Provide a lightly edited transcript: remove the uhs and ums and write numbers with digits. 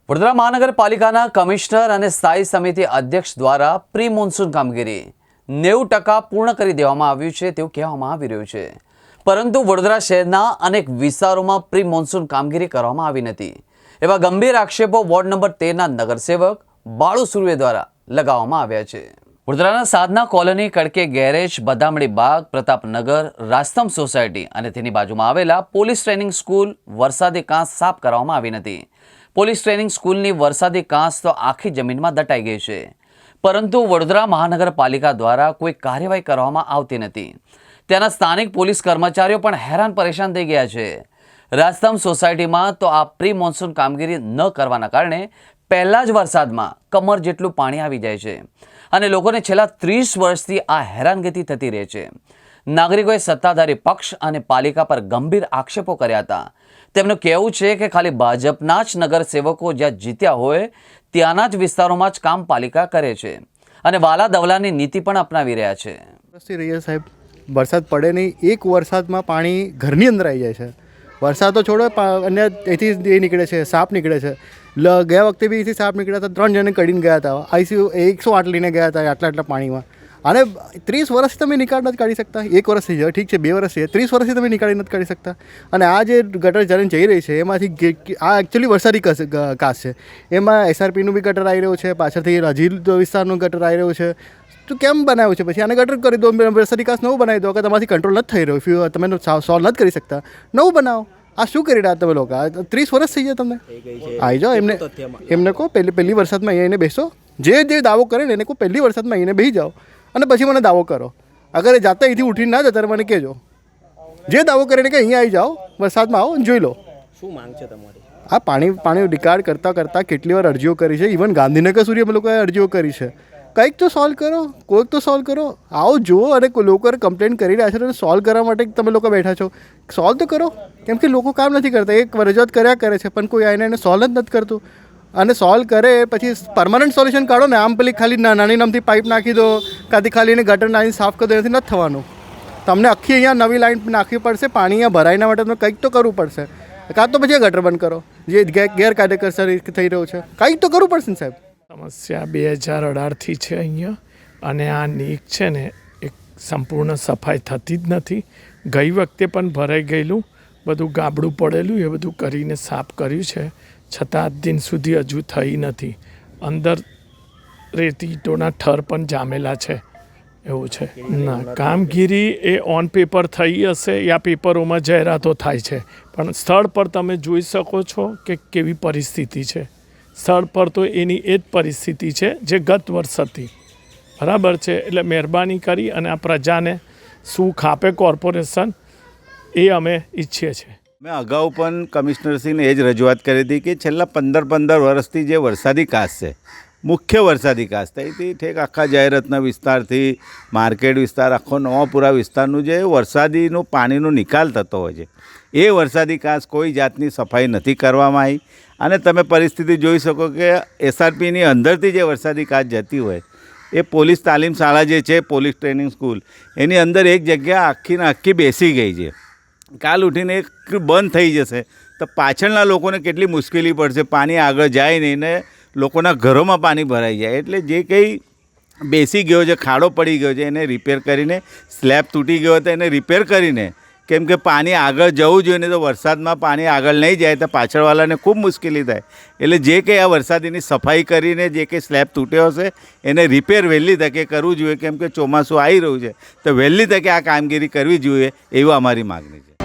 વડોદરા મહાનગરપાલિકાના કમિશનર અને સ્થાયી સમિતિ અધ્યક્ષ દ્વારા પ્રી મોન્સૂન કામગીરી 90% પૂર્ણ કરી દેવામાં આવ્યું છે તેવું કહેવામાં આવી રહ્યું છે, પરંતુ વડોદરા શહેરના અનેક વિસ્તારોમાં પ્રી મોન્સૂન કામગીરી કરવામાં આવી નથી। એવા ગંભીર આક્ષેપો વોર્ડ નંબર 13ના નગરસેવક બાળુ સુર્વે દ્વારા લગાવવામાં આવ્યા છે। વડોદરાના સાધના કોલોની, કડકે ગેરેજ, બદામડી બાગ, પ્રતાપનગર, રાસ્તમ સોસાયટી અને તેની બાજુમાં આવેલા પોલીસ ટ્રેનિંગ સ્કૂલ વરસાદી કાંસ સાફ કરવામાં આવી નથી। પોલીસ ટ્રેનિંગ સ્કૂલની વરસાદી કાંસ તો આખી જમીનમાં દટાઈ ગઈ છે, પરંતુ વડોદરા મહાનગરપાલિકા દ્વારા કોઈ કાર્યવાહી કરવામાં આવતી નથી। ત્યાંના સ્થાનિક પોલીસ કર્મચારીઓ પણ હેરાન પરેશાન થઈ ગયા છે। રાસ્તમ સોસાયટીમાં તો આ પ્રી મોન્સૂન કામગીરી ન કરવાના કારણે પહેલા જ વરસાદમાં કમર જેટલું પાણી આવી જાય છે અને લોકોને છેલ્લા 30 વર્ષથી આ હેરાનગતિ થતી રહે છે। નાગરિકોએ સત્તાધારી પક્ષ અને પાલિકા પર ગંભીર આક્ષેપો કર્યા હતા। તેમનું કહેવું છે કે ખાલી ભાજપના જ નગરસેવકો જ્યાં જીત્યા હોય ત્યાંના જ વિસ્તારોમાં જ કામ પાલિકા કરે છે અને વાલા દવલાની નીતિ પણ અપનાવી રહ્યા છે। સાહેબ, વરસાદ પડે નહીં, એક વરસાદમાં પાણી ઘરની અંદર આવી જાય છે। વરસાદ તો છોડો, અન્ય એથી એ નીકળે છે, સાપ નીકળે છે। ગયા વખતે બી એથી સાપ નીકળ્યા હતા, 3 જણે કડીને ગયા હતા, આઈસીયુ 108 લઈને ગયા હતા આટલા પાણીમાં। અને 30 વર્ષથી તમે નિકાલ નથી કાઢી શકતા। 1 વર્ષ થઈ જાય, ઠીક છે, 2 વર્ષ થઈ જાય, 30 વર્ષથી તમે નિકાળી નથી કાઢી શકતા। અને આ જે ગટર જઈને જઈ રહી છે એમાંથી આ એકચ્યુઅલી વરસાદી કાંસ છે, એમાં એસઆરપીનું બી ગટર આવી રહ્યું છે, પાછળથી રાજીલ વિસ્તારનું ગટર આવી રહ્યું છે। તો કેમ બનાવ્યું છે? પછી આને ગટર કરી દો, વરસાદી કાંસ નવું બનાવી દો। કે તમારાથી કંટ્રોલ નથી થઈ રહ્યો, તમે સોલ્વ નથી કરી શકતા, નવું બનાવો। આ શું કરી રહ્યા તમે લોકો? 30 વર્ષ થઈ જાય, તમને આવી જાઓ, એમને કહો પહેલી વરસાદમાં અહીંયા બેસો, જે દાવો કરે ને એને કહો પહેલી વરસાદમાં અહીંયા બેસી જાઓ અને પછી મને દાવો કરો। અગર એ જાતે અહીંથી ઉઠીને ના જતા મને કહેજો, જે દાવો કરીને કે અહીંયા આવી જાઓ, વરસાદમાં આવો, જોઈ લો। શું માંગ છે તમારી? આ પાણી રિકાર્ડ કરતાં કેટલી વાર અરજીઓ કરી છે, ઇવન ગાંધીનગર સુધી અમે લોકોએ અરજીઓ કરી છે। કંઈક તો સોલ્વ કરો, કોઈક તો સોલ્વ કરો। આવો જુઓ, અને લોકો કમ્પ્લેન કરી રહ્યા છે અને સોલ્વ કરવા માટે તમે લોકો બેઠા છો, સોલ્વ તો કરો। કેમ કે લોકો કામ નથી કરતા, એક રજૂઆત કર્યા કરે છે પણ કોઈ આવીને એને સોલ્વ જ નથી કરતું। અને સોલ્વ કરે પછી પરમાનન્ટ સોલ્યુશન કાઢો ને, આમ પેલી ખાલી નાની નામથી પાઇપ નાખી દો, કાંથી ખાલી એને ગટર નાખીને સાફ કરી દો, એનાથી નથી થવાનું। તમને આખી અહીંયા નવી લાઈન નાખવી પડશે, પાણી અહીંયા ભરાયના માટે તમે કંઈક તો કરવું પડશે। કાં તો પછી ગટર બંધ કરો, જે ગેરકાયદેસર થઈ રહ્યું છે, કંઈક તો કરવું પડશે ને સાહેબ। સમસ્યા 2018થી છે અહીંયા, અને આ નીક છે ને એક સંપૂર્ણ સફાઈ થતી જ નથી। ગઈ વખતે પણ ભરાઈ ગયેલું બધું ગાબડું પડેલું એ બધું કરીને સાફ કર્યું છે, છતાં આજ દિન સુધી હજુ થઈ નથી। અંદર રેતી ઈંટોના ઠર પણ જામેલા છે, એવું છે ના। કામગીરી એ ઓન પેપર થઈ હશે, યા પેપરોમાં જાહેરાતો થાય છે, પણ સ્થળ પર તમે જોઈ શકો છો કે કેવી પરિસ્થિતિ છે। સ્થળ પર તો એની એ જ પરિસ્થિતિ છે જે ગત વર્ષ હતી, બરાબર છે। એટલે મહેરબાની કરી અને આ પ્રજાને સુખ આપે કોર્પોરેશન, એ અમે ઈચ્છીએ છીએ। મેં અગાઉ પણ કમિશનરશ્રીને એ જ રજૂઆત કરી હતી કે છેલ્લા 15 વર્ષથી જે વરસાદી કાંસ છે, મુખ્ય વરસાદી કાંસ થઈથી ઠેક આખા જાહેરાતના વિસ્તારથી માર્કેટ વિસ્તાર, આખો નવાપુરા વિસ્તારનું જે વરસાદીનું પાણીનો નિકાલ થતો હોય છે, એ વરસાદી કાંસ કોઈ જાતની સફાઈ નથી કરવામાં આવી। અને તમે પરિસ્થિતિ જોઈ શકો કે એસઆરપીની અંદરથી જે વરસાદી કાંસ જતી હોય, એ પોલીસ તાલીમ શાળા જે છે, પોલીસ ટ્રેનિંગ સ્કૂલ, એની અંદર એક જગ્યા આખીને આખી બેસી ગઈ છે। કાલ ઉઠીને એક બંધ થઈ જશે તો પાછળના લોકોને કેટલી મુશ્કેલી પડશે, પાણી આગળ જાય નહીં ને લોકોના ઘરોમાં પાણી ભરાઈ જાય। એટલે જે કંઈ બેસી ગયો છે, ખાડો પડી ગયો છે, એને રિપેર કરીને, સ્લેબ તૂટી ગયો તો એને રિપેર કરીને, કેમ કે પાણી આગળ જવું જોઈએ ને, તો વરસાદમાં પાણી આગળ નહીં જાય તો પાછળવાળાને ખૂબ મુશ્કેલી થાય। એટલે જે કંઈ આ વરસાદીની સફાઈ કરીને જે કંઈ સ્લેબ તૂટ્યો હશે એને રિપેર વહેલી તકે કરવું જોઈએ, કેમ કે ચોમાસું આવી રહ્યું છે તો વહેલી તકે આ કામગીરી કરવી જોઈએ, એવું અમારી માગણી છે।